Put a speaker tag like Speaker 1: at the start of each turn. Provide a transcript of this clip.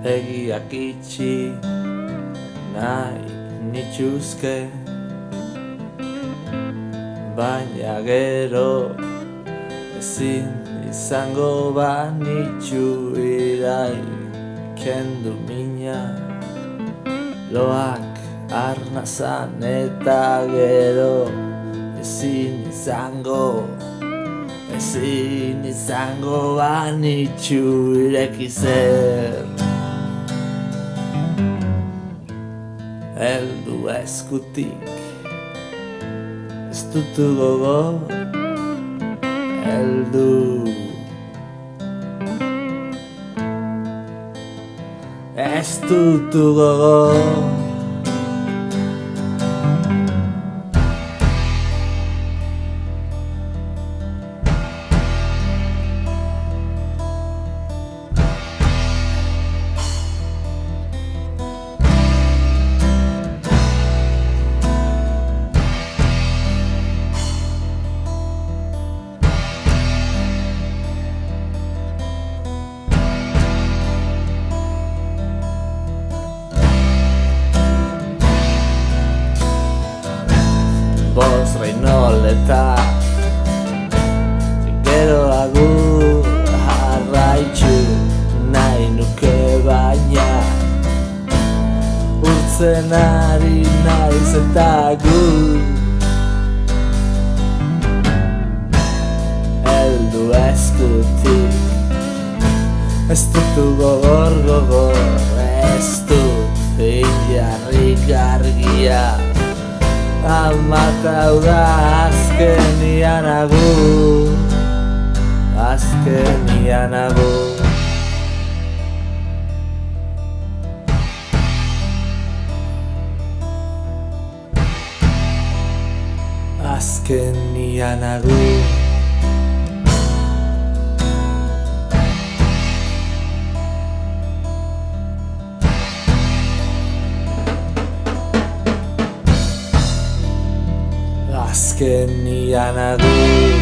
Speaker 1: Egiak itxi nahi nituzke, baina gero ezin izango banitxu irai kendu mina loak arnazan eta gero ezin izango banitxu ireki zer heldu eskutik ez dutu gogo heldu ez dutu gogo Boz Reynol eta gero agur jarraitzu nahi nuke baina urtzen ari naiz eta gu heldu eskutik ez dutu gogor ez dut injarrik argia amatau da azkenian agur azkenian agur azkenian agur